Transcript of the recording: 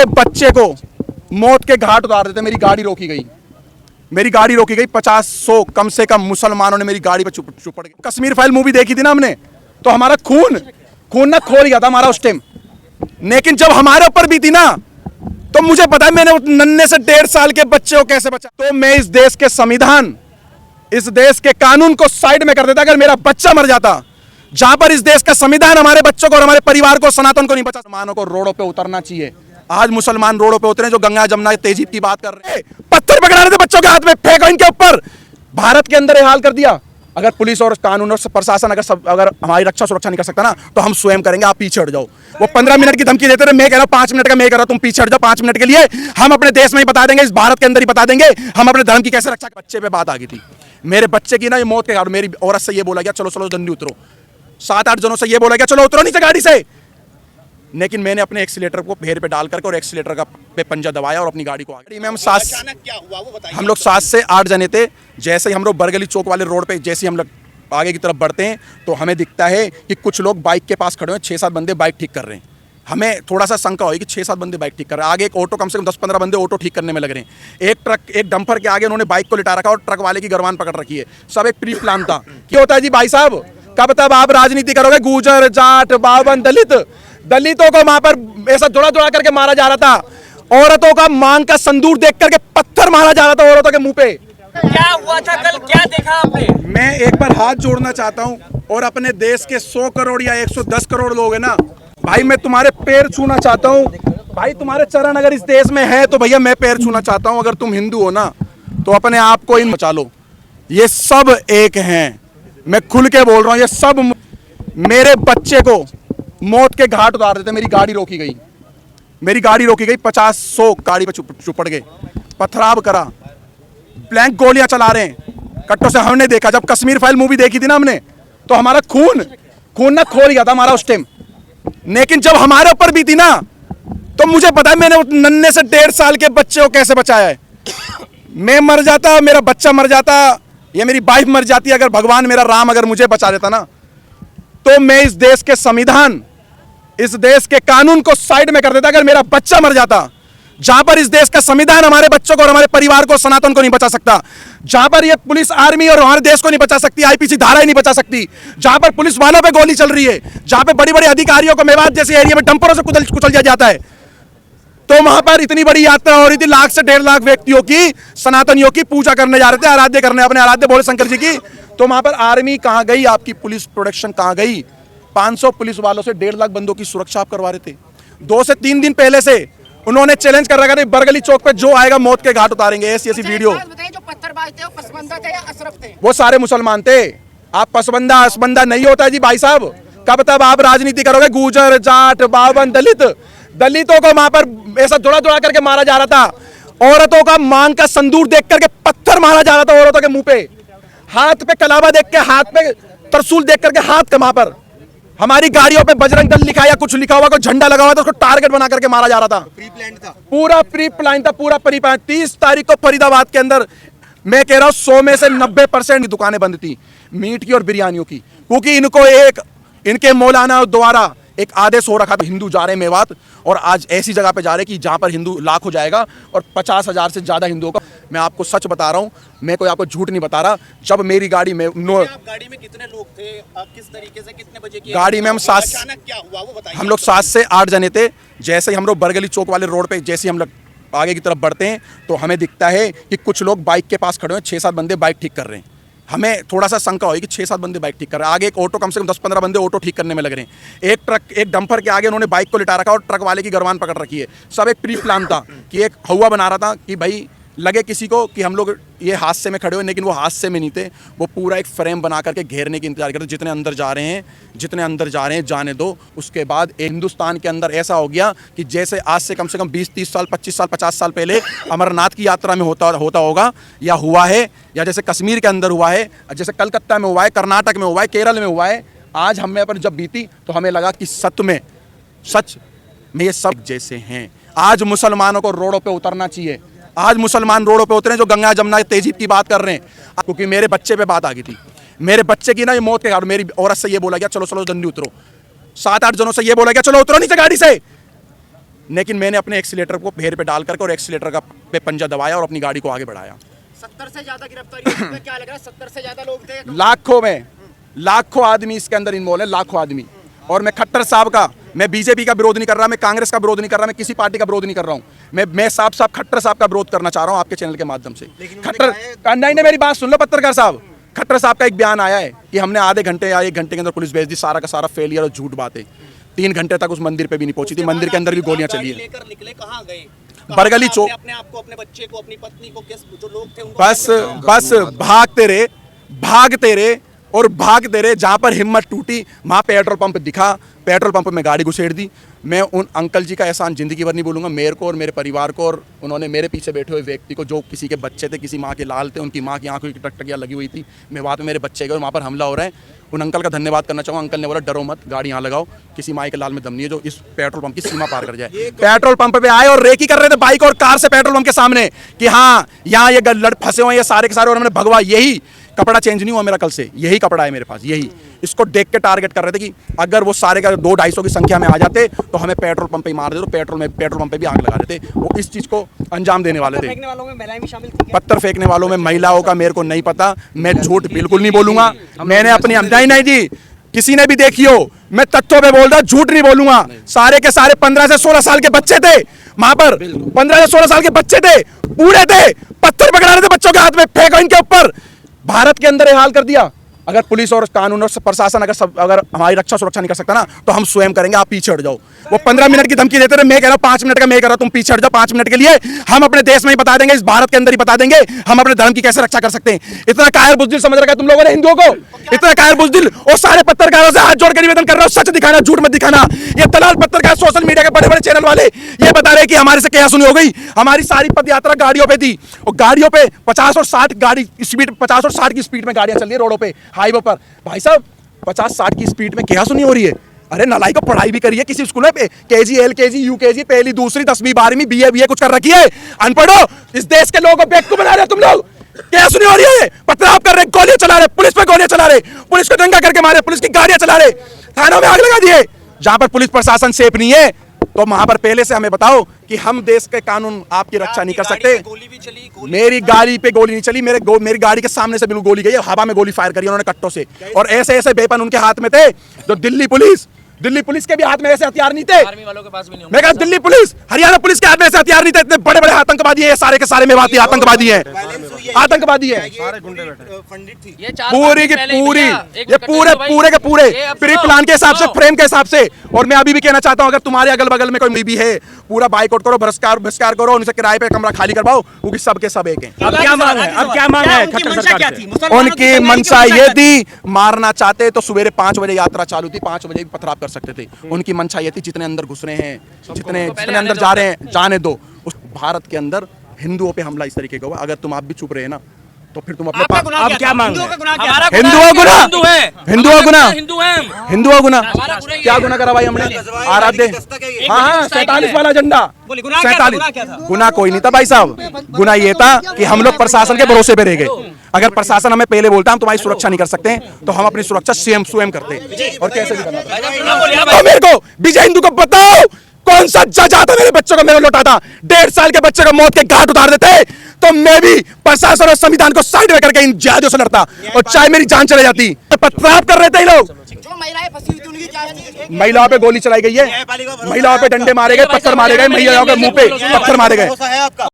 बच्चे को मौत के घाट उतार देते। मेरी गाड़ी रोकी गई, मेरी गाड़ी रोकी गई। 50-100 कम से कम मुसलमानों ने मेरी गाड़ी पर चुपड़ गए। कश्मीर फाइल मूवी देखी थी ना हमने, तो हमारा खून ना खोल गया था हमारा उस टाइम। लेकिन जब हमारे ऊपर भी थी ना, तो मुझे पता है मैंने उस नन्हे से 1.5 साल के बच्चे को कैसे बचा। तो मैं इस देश के संविधान, इस देश के कानून को साइड में कर देता अगर मेरा बच्चा मर जाता। जहां पर इस देश का संविधान हमारे बच्चों को और हमारे परिवार को, सनातन को नहीं बचा। मुसलमानों को रोडों पे उतरना चाहिए। आज मुसलमान रोडों पे उतरे जो गंगा जमुना तहजीब की बात कर रहे हैं। पत्थर पकड़ा रहे थे बच्चों के हाथ में, फेंको इनके ऊपर। भारत के अंदर ये हाल कर दिया। अगर पुलिस और कानून और प्रशासन अगर हमारी रक्षा सुरक्षा नहीं कर सकता ना, तो हम स्वयं करेंगे। आप पीछे हट जाओ। वो 15 मिनट की धमकी देते रहे, मैं कह रहा हूं 5 मिनट का मैं कह रहा हूं तुम पीछे हट जाओ 5 मिनट के लिए। हम अपने देश में ही बता देंगे, इस भारत के अंदर ही बता देंगे हम अपने धर्म की कैसे रक्षा। बच्चे पे बात आ गई थी, मेरे बच्चे की ना ये मौत के कारण। मेरी औरत से ये बोला गया चलो चलो जल्दी उतरो। 7-8 जनों से ये बोला गया चलो उतरो नीचे गाड़ी से। लेकिन मैंने अपने एक्सीलेटर को पैर पे डाल करके और एक्सीलेटर का पे पंजा दबाया और अपनी गाड़ी को आगे में हम 7 से 8 जने थे। जैसे ही हम लोग बरगली चौक वाले रोड पे जैसे ही हम लोग आगे की तरफ बढ़ते हैं, तो हमें दिखता है कि कुछ लोग बाइक के पास खड़े हैं। 6-7 बंदे बाइक ठीक कर रहे हैं। हमें थोड़ा सा शंका हुई कि 6-7 बंदे बाइक ठीक कर रहे हैं। आगे एक ऑटो, कम से कम 10-15 बंदे ऑटो ठीक करने में लग रहे हैं। एक ट्रक, एक डंपर के आगे उन्होंने बाइक को लिटा रखा और ट्रक वाले की गर्वान पकड़ रखी है। सब एक प्री प्लान था। क्या होता है जी भाई साहब, कब तक आप राजनीति करोगे? गुजर, जाट, बावन, दलितों को वहां पर ऐसा जोड़ा करके मारा जा रहा था। औरतों का मांग का संदूर देख करके पत्थर मारा जा रहा था औरतों के मुंह पे। क्या हुआ था कल, क्या देखा आपने? मैं एक बार हाथ जोड़ना चाहता हूं और अपने देश के 100 करोड़ या 110 करोड़ लोग हैं ना भाई, मैं तुम्हारे पैर छूना चाहता हूं भाई। तुम्हारे चरण अगर इस देश में है तो भैया मैं पैर छूना चाहता हूं। अगर तुम हिंदू हो ना, तो अपने आप को इन बचा लो। ये सब एक हैं, मैं खुल के बोल रहा हूं। ये सब मेरे बच्चे को मौत के घाट उतार देते। मेरी गाड़ी रोकी गई, मेरी गाड़ी रोकी गई। 50-100 गाड़ी पे चुपड़ गए, पथराव करा, ब्लैंक गोलियां चला रहे हैं कट्टों से। हमने देखा जब कश्मीर फाइल मूवी देखी थी ना हमने, तो हमारा खून ना खोल गया था हमारा उस टाइम। लेकिन जब हमारे ऊपर भी थी ना, तो मुझे पता है मैंने उस नन्हे से 1.5 साल के बच्चे को कैसे बचाया है। मैं मर जाता, मेरा बच्चा मर जाता, या मेरी वाइफ मर जाती, अगर भगवान मेरा राम अगर मुझे बचा देता ना, तो मैं इस देश के संविधान, इस देश के कानून को साइड में कर देता अगर मेरा बच्चा मर जाता। जहां पर इस देश का संविधान हमारे बच्चों को और हमारे परिवार को, सनातन को नहीं बचा सकता। जहां पर ये पुलिस, आर्मी और हमारे देश को नहीं बचा सकती, आईपीसी धारा ही नहीं बचा सकती। जहां पर पुलिस वालों पे गोली चल रही है, जहां पे बड़ी बड़ी अधिकारियों को मेवात जैसे एरिया में डंपरों से कुचल दिया जाता है, तो वहां पर इतनी बड़ी यात्रा हो रही थी। 1 से 1.5 लाख व्यक्तियों की, सनातनियों की पूजा करने जा रहे थे, आराध्य करने, अपने आराध्य भोले शंकर जी की। तो वहां पर आर्मी कहां गई, आपकी पुलिस प्रोटेक्शन कहां गई? 500 पुलिस वालों से 1.5 लाख बंदों की सुरक्षा आप करवा रहे थे। 2 से 3 दिन पहले से उन्होंने चैलेंज कर रखा था, बरगली चौक पे जो आएगा मौत के घाट उतारेंगे। ऐसी वीडियो। जो पत्थरबाज थे वो पसबंदा थे या अशरफ थे? वो सारे मुसलमान थे। आप पसबंदा असबंदा नहीं होता जी भाई साहब। कब तक आप राजनीति करोगे? गुजर, जाट, बावन, दलितों को वहां पर ऐसा जोड़ा करके मारा जा रहा था। औरतों का मांग का संदूर देख करके पत्थर मारा जा रहा था औरतों के मुंह पे। हाथ पे कलावा देख के, हाथ पे तरसूल देख करके, हाथ के वहां पर हमारी गाड़ियों पे बजरंग दल लिखा या कुछ लिखा हुआ, कोई झंडा लगा हुआ था, उसको टारगेट बना करके मारा जा रहा था। पूरा प्री प्लान था, पूरा प्री प्लान। 30 तारीख को फरीदाबाद के अंदर, मैं कह रहा हूं 100 में से 90% की दुकानें बंद थी, मीट की और बिरयानियों की, क्योंकि इनको इनके मौलाना द्वारा एक आदेश हो रखा था। हिंदू जा रहे हैं मेवात, और आज ऐसी जगह पे जा रहे हैं कि जहां पर हिंदू लाख हो जाएगा और 50,000 से ज्यादा हिंदुओं का। मैं आपको सच बता रहा हूं, मैं कोई आपको झूठ नहीं बता रहा। जब मेरी गाड़ी में गाड़ी में कितने लोग थे, किस तरीके से, कितने बजे की गाड़ी में हम 7 से 8 जने थे। जैसे ही हम लोग बरगली चौक वाले रोड पे जैसे ही हम लोग आगे की तरफ बढ़ते हैं, तो हमें दिखता है कि कुछ लोग बाइक के पास खड़े हैं। 6-7 बंदे बाइक ठीक कर रहे हैं। हमें थोड़ा सा शंका हुई कि 6-7 बंदे बाइक ठीक कर रहे हैं। आगे एक ऑटो, कम से कम 10-15 बंदे ऑटो ठीक करने में लग रहे हैं। एक ट्रक, एक डंपर के आगे उन्होंने बाइक को लिटा रखा और ट्रक वाले की गर्वान पकड़ रखी है। सब एक प्री प्लान था कि एक हवा बना रहा था कि भाई लगे किसी को कि हम लोग ये हादसे में खड़े हुए, लेकिन वो हादसे में नहीं थे। वो पूरा एक फ्रेम बना करके घेरने की इंतजार करते, जितने अंदर जा रहे हैं जाने दो। उसके बाद हिंदुस्तान के अंदर ऐसा हो गया कि जैसे आज से कम 20-30 साल, 25 साल, 50 साल पहले अमरनाथ की यात्रा में होता होगा या हुआ है, या जैसे कश्मीर के अंदर हुआ है, जैसे कलकत्ता में हुआ है, कर्नाटक में हुआ है, केरल में हुआ है। आज हमें पर जब बीती तो हमें लगा कि सच में ये सब जैसे हैं। आज मुसलमानों को रोडों पे उतरना चाहिए। आज मुसलमान रोडों पे उतरे जो गंगा जमुना तहजीब की बात कर रहे हैं, क्योंकि मेरे बच्चे पे बात आ गई थी। मेरे बच्चे की ना ये मौत के कारण। मेरी औरत से ये बोला गया चलो चलो जल्दी उतरो। 7-8 जनों से ये बोला गया चलो उतरो नीचे गाड़ी से। लेकिन मैंने अपने एक्सीलेटर को पैर पे डाल करके और एक्सीलेटर का पे पंजा दबाया और अपनी गाड़ी को आगे बढ़ाया। 70 से ज्यादा गिरफ्तारी हुई है, क्या लग रहा है 70 से ज्यादा लोग थे? लाखों आदमी इसके अंदर इन्वॉल्व है, लाखों आदमी। और मैं खट्टर साहब का, मैं बीजेपी का विरोध नहीं कर रहा, मैं कांग्रेस का विरोध नहीं कर रहा, मैं किसी पार्टी का विरोध नहीं कर रहा हूं। मैं साफ खट्टर साहब का विरोध करना चाह रहा हूं आपके चैनल के माध्यम से। खट्टर नहीं, मेरी बात सुन लो पत्रकार साहब। खट्टर साहब का एक बयान आया है कि हमने आधे घंटे या 1 घंटे के अंदर पुलिस भेज दी, सारा का सारा फेलियर और झूठ बात है। 3 घंटे तक उस मंदिर पे भी नहीं पहुंची थी, मंदिर के अंदर भी गोलियां चली है। लेकर निकले कहां गए? बरगली चौक, अपने आप को, अपने बच्चे को, अपनी पत्नी को, किस जो लोग थे उनको बस भागते रहे और भागते रहे। जहां पर हिम्मत टूटी वहां पेट्रोल पंप दिखा, पेट्रोल पंप में गाड़ी घुसेड़ दी। मैं उन अंकल जी का एहसान जिंदगी भर नहीं भूलूंगा, मेरे को और मेरे परिवार को। और उन्होंने मेरे पीछे बैठे हुए व्यक्ति को, जो किसी के बच्चे थे, किसी माँ के लाल थे, उनकी माँ की आंखों की टकटकियाँ लगी हुई थी, मैं वहाँ पे मेरे बच्चे गए, वहाँ पर हमला हो रहा है। उन अंकल का धन्यवाद करना चाहूँगा। अंकल ने बोला डरो मत, गाड़ी यहाँ लगाओ, किसी माँ के लाल में दम नहीं है जो इस पेट्रोल पंप की सीमा पार कर जाए। पेट्रोल पंप पे आए और रेकी कर रहे थे बाइक और कार से पेट्रोल पंप के सामने कि हाँ यहाँ ये फंसे हुए हैं ये सारे के सारे, और हमने भगवा। यही कपड़ा चेंज नहीं हुआ मेरा कल से, यही कपड़ा है मेरे पास, यही। इसको देख के टारगेट कर रहे थे कि अगर वो सारे का 200-250 की संख्या में आ जाते तो हमें पेट्रोल पंप पे ही मार देते, तो पेट्रोल पंप पे भी आग लगा देते। वो इस चीज को अंजाम देने वाले थे। फेंकने वालों में महिलाएं भी शामिल थी? पत्थर फेंकने वालों में महिलाओं का मेरे को नहीं पता, मैं झूठ बिल्कुल नहीं बोलूंगा। मैंने अपनी नहीं जी, किसी ने भी देखी हो, मैं तथ्यों पे बोल रहा, झूठ नहीं बोलूंगा। सारे के सारे 15 से 16 साल के बच्चे थे वहां पर, 15 से 16 साल के बच्चे थे, बूढ़े थे, पत्थर पकड़ा रहे थे बच्चों के हाथ में, फेंको इनके ऊपर। भारत के अंदर ये हाल कर दिया। अगर पुलिस और कानून और प्रशासन अगर हमारी रक्षा सुरक्षा नहीं कर सकता ना, तो हम स्वयं करेंगे, आप पीछे हट जाओ। वो 15 मिनट की धमकी देते रहे, मैं कह रहा हूं 5 मिनट का मैं कह रहा हूं तुम पीछे हट जाओ 5 मिनट के लिए। हम अपने देश में ही बता देंगे, इस भारत के अंदर ही बता देंगे हम अपने धर्म की कैसे रक्षा कर सकते हैं। इतना कायर बुजदिल समझ रखा है तुम लोगों ने हिंदुओं को, इतना कायर बुजदिल। और सारे पत्रकारों से हाथ जोड़ कर निवेदन कर रहा हूं, सच दिखाना, झूठ मत दिखाना। ये दलाल पत्रकार, सोशल मीडिया के बड़े बड़े चैनल वाले ये बता रहे कि हमारे से क्या सुनी हो गई। हमारी सारी पद यात्रा गाड़ियों पे थी, और गाड़ियों पे 50 और 60 गाड़ी स्पीड, 50 और 60 की स्पीड में गाड़ियां चल रही है रोडों पे, हाईवे पर। भाई साहब 50-60 की स्पीड में क्या सुनी हो रही है? अरे नालाई को पढ़ाई भी करिए किसी स्कूल में, केजी, एलकेजी, यूकेजी, पहली, दूसरी, 10वीं, 12वीं, बीए कुछ कर रखी है। अनपढ़ो, इस देश के लोगों को बेवकूफ बना रहे हो तुम लोग। क्या सुनी हो रही है? पथराव कर रहे, गोलियां चला रहे, पुलिस पे गोलियां चला रहे, पुलिस को दंगा करके मारे, पुलिस की गाड़ियां चला रहे, थानों में आग लगा दिए। जहां पर पुलिस प्रशासन सेफ नहीं है, तो वहां पर पहले से हमें बताओ कि हम देश के कानून आपकी रक्षा नहीं कर सकते। गोली भी चली, मेरी गाड़ी पे गोली नहीं चली, मेरी गाड़ी के सामने से बिल्कुल गोली गई है, हवा में गोली फायर करी उन्होंने कट्टों से। और ऐसे ऐसे वेपन उनके हाथ में थे, जो दिल्ली पुलिस के भी हाथ में ऐसे हथियार नहीं थे। आर्मी वालों के पास भी नहीं। मैं कहा दिल्ली पुलिस, हरियाणा पुलिस के हाथ में ऐसे हथियार नहीं थे। इतने बड़े बड़े आतंकवादी है सारे के सारे, मेवाती आतंकवादी है, आतंकवादी है। पूरी की पूरी, ये पूरे के पूरे प्री प्लान के हिसाब से, फ्रेम के हिसाब से। और मैं अभी भी कहना चाहता हूं, अगर तुम्हारे अगल बगल में कोई भी है, पूरा बाइकआउट करो, बहिष्कार करो, उनसे किराए पे कमरा खाली करवाओ, क्योंकि सबके सब एक हैं। अब क्या मांग है? अब क्या मांग है खट्टर सरकार से? उनकी मंशा ये थी, मारना चाहते तो सवेरे 5 बजे यात्रा चालू थी, 5 बजे भी पथराव कर सकते थे। उनकी मंशा ये थी, जितने अंदर घुस रहे हैं, जितने अंदर जा रहे हैं, जाने दो। उस भारत के अंदर हिंदुओं पे हमला इस तरीके का हुआ। अगर तुम आप भी चुप रहे ना, तो फिर तुम अपने अब क्या मांग है? हिंदुओं गुना, हिंदुओं गुना, हिंदू हैं, हिंदुओं गुना, क्या गुना करा भाई हमने? आराध्य, हाँ 47 वाला झंडा, 47 गुना कोई नहीं था भाई साहब। गुना ये था कि हम लोग प्रशासन के भरोसे पे रह गए। अगर प्रशासन हमें पहले बोलता हम तुम्हारी सुरक्षा नहीं कर सकते, तो हम अपनी सुरक्षा स्वयं करते, और कैसे भी करना। तो मेरे को विजय हिंदू को बताओ, कौन सा जज आता मेरे बच्चों को मेरे लौटाता? 1.5 साल के बच्चे को मौत के घाट उतार देते, तो मैं भी प्रशासन और संविधान को साइड में करके इन जिहादियों से लड़ता, और चाहे मेरी जान चले जाती। पथराव कर रहे थे ये लोग। जो महिलाएं फंसी हुई थी उनकी क्या? महिलाओं पे गोली चलाई गई है, महिलाओं पे डंडे मारे गए, पत्थर मारे गए, महिलाओं के मुंह पे पत्थर मारे गए।